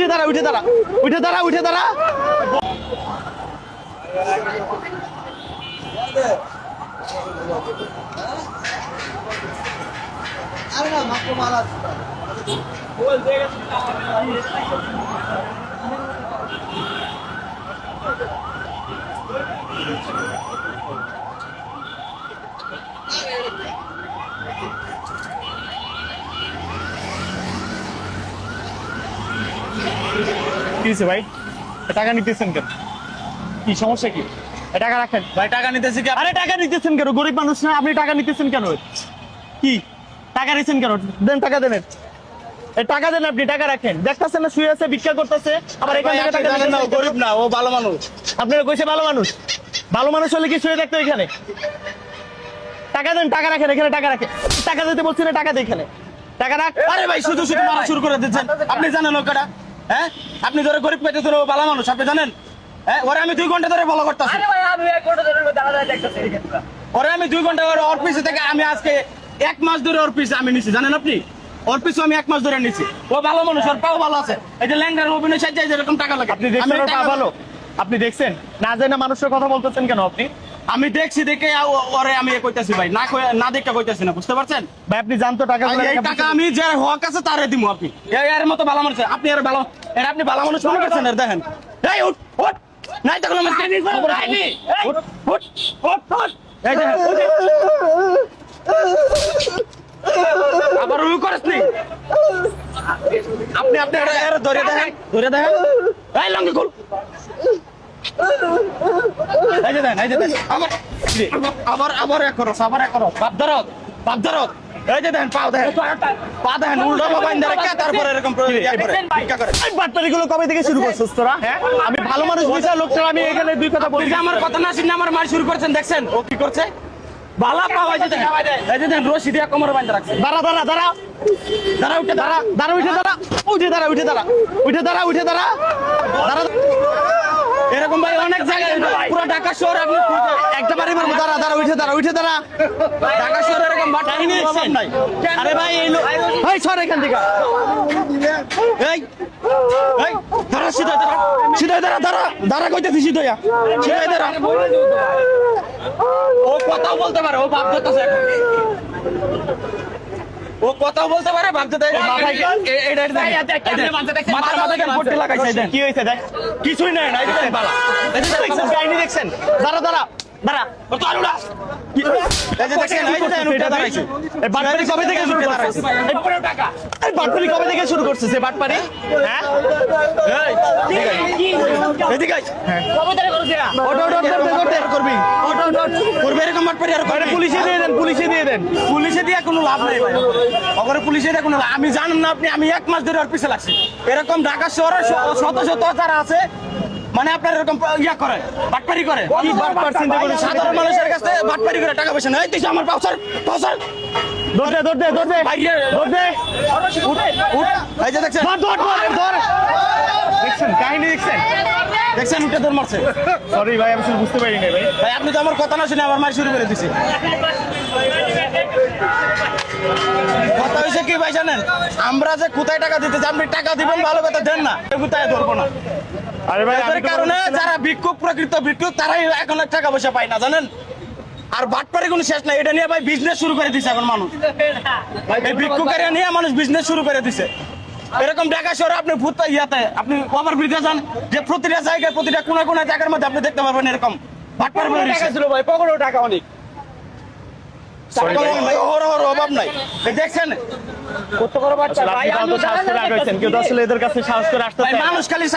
উঠে দাঁড়া উঠে দাঁড়া উঠে দাঁড়া উঠে দাঁড়া। কি হয়েছে ভাই, টাকা নিতেছেন কেন? কি সমস্যা কি? টাকা রাখেন ভাই টাকা নিতেছি কি? আরে টাকা নিতেছেন কেন? গরিব মানুষ না আপনি, টাকা নিতেছেন কেন? কি টাকা নিচ্ছেন কেন? দেন টাকা দেন, এই টাকা দেন, আপনি টাকা রাখেন। দেখতেছেন না শুয়ে আছে, ভিক্ষা করতেছে, আবার এখান থেকে টাকা জানেন না ও গরিব না, ও ভালো মানুষ। আপনারা কইছে ভালো মানুষ? ভালো মানুষ হলে কি শুয়ে দেখতো এখানে? টাকা দেন, টাকা রাখেন, এখানে টাকা রাখেন। টাকা দিতে বলছি না, টাকা দেন এখানে, টাকা রাখ। আরে ভাই শুধু শুধু মারা শুরু করে দিচ্ছেন। আপনি জানেন ওটা? হ্যাঁ, আপনি ধরে গরিব পেতে ও ভালো মানুষ, আপনি জানেন? হ্যাঁ, ওরে আমি 2 ঘন্টা ধরে ফলো করতেছি। ওরে আমি 2 ঘন্টা ধরে ওর পিছে থেকে আমি আজকে 1 মাস ধরে ওর পিছে আমি নিছি, জানেন আপনি? ওর পিছু আমি 1 মাস ধরে নিছি। ও ভালো মানুষ, ওর পাও ভালো আছে। এই যে ল্যাংড়ার অভিনয় সাজ্জায় যেরকম টাকা লাগে। আপনি দেখছেন ওর পা ভালো? আপনি দেখছেন না? জানা মানুষের কথা বলতেছেন কেন আপনি? আমি দেখছি দেখে ওরে আমি কইতাছি ভাই, না দেখে কইতাছি না, বুঝতে পারছেন ভাই? আপনি জানতো টাকা, এই টাকা আমি যে হক আছে তারে দিমু। আপনি এর মতো ভালো মানুষ, আপনি আর ভালো, এর আপনি ভালো মানুষ মনে করছেন? এর দেখেন, এই উঠ উঠ, নাই তো কোনো খবর আইনি, উঠ উঠ উঠ উঠ, এই দেখেন আবার রুই করিস নি আপনি, আপনি এর ধরে দেখেন, ধরে দেখেন, এই লঙ্গি খুল, এই যে দেন, এই যে দেন, আবার আবার এক করস, আবার এক করস, বাপ ধরত, বাপ ধরত, এই যে দেন, পাও দেখেন, পা দেখেন, উল্টো বাবাইন ধরে কে, তারপরে এরকম ভিক্ষা করে। এই বাটপারিগুলো কবে থেকে শুরু করছিস তোরা? হ্যাঁ, আমি ভালো মানুষ বুঝা লোকটা, আমি এখানে 2 কথা বলি। আমার কথা না শুনে আমার মার শুরু করছেন, দেখছেন ও কি করছে? বালা পাওয়া যেতে, এই যে দেন, রশি দিয়ে কোমরে বাঁধা রাখছে। দাঁড়া দাঁড়া দাঁড়া দাঁড়া উঠে দাঁড়া, দাঁড়া উঠে দাঁড়া, উঠে দাঁড়া উঠে দাঁড়া উঠে দাঁড়া উঠে দাঁড়া দাঁড়া। এরকম ভাই অনেক জায়গায়, পুরো ঢাকা শহর আপনি একটা বাড়ি মারবো। দাঁড়া দাঁড়া উঠে দাঁড়া উঠে দাঁড়া। ঢাকা শহরে এরকম বাটাইনি অভাব নাই। আরে ভাই এই লোক, ভাই সর এখান থেকে। এই এই দাঁড়া, সিধা দাঁড়া, সিধা দাঁড়া, দাঁড়া দাঁড়া কইতেছি, সিধা সিধা দাঁড়া। ও কথাও বলতে পারে, ও ভাব ধরতেছে এখন, ও কথাও বলতে পারে, ভাবতে দেয়। মাথার মাথায় কেন পট্টি লাগাইছে? দেন কি হয়েছে দেখ। কিছুই নাই, নাই দেখেন বালা, দেখছেন কাহিনী দেখছেন? দাঁড়া দাঁড়া দাঁড়া। ও তো আলুরা এই যে দেখেন, এই যে দেখেন উঠে দাঁড়াইছে। এই বাটপারি কবে থেকে শুরু করছিস? এই পুরো টাকা, এই বাটপারি কবে থেকে শুরু করছিস? এই বাটপারি, হ্যাঁ? এদিকে আয়। কবে থেকে করছিস? ওঠ ওঠ ওঠ ওঠ করবি, ওঠ ওঠ ওঠ করবে এরকম বাটপারি আর আরে পুলিশে দিয়ে দেন, পুলিশে দিয়ে দেন। পুলিশে দিয়ে কোনো লাভ নেই ভাই, ওখানে পুলিশে দিয়ে কোনো লাভ। আমি জানেন না আপনি, আমি 1 মাস ধরে ওর পিছে লাগছি। এরকম ঢাকা শহরে শত শত যারা আছে, মানে আপনার এরকম ইয়া করে, বাটপারি করে। কি বাটপার চিন্তা করিস? সাধারণ মানুষের কাছে বাটপারি করে টাকা পয়সা নেই। তুই আমার পাউসার পাউসার দৌড় দে দৌড় দে দৌড় দে বাইরে দৌড় দে। উঠ, এই যে দেখছেন, ধর ধর ধর ধর। দেখছেন কাহিনী দেখছেন? দেখছেন উঠে দৌড় মারছে। সরি ভাই, আমি আসলে বুঝতে পারি না ভাই। ভাই আপনি তো আমার কথা না শুনে আমার মার শুরু করে দিছে। কথা হয়েছে কি ভাই জানেন, আমরা যে কোথায় টাকা দিতে চাই, আপনি টাকা দিবেন ভালো কথা, দেন না কোথায় ধরবো না। আরে ভাই এদের কারণে যারা ভিক্ষুক, প্রকৃত ভিক্ষুক, তারাই এখন টাকা পয়সা পায় না, জানেন? আর বাটপারে কোনো শেষ নাই। এটা নিয়ে ভাই বিজনেস শুরু করে দিছে এখন মানুষ, এই ভিক্ষুকেরা নিয়ে মানুষ বিজনেস শুরু করে দিছে। এরকম ঢাকা শহরে আপনি ভূত ইয়াতে, আপনি ওভার ব্রিজে যান, যে প্রতিটা জায়গায়, প্রতিটা কোনা কোনা জায়গার মধ্যে আপনি দেখতে পারবেন এরকম বাটপার ছিল ভাই, পকেটেও টাকা অনেক, অভাব নাই। দেখছেন কত বড় বাচ্চা ভাই, কেউ তো আসলে এদের কাছে সাহস করে আসতে মানুষ খালি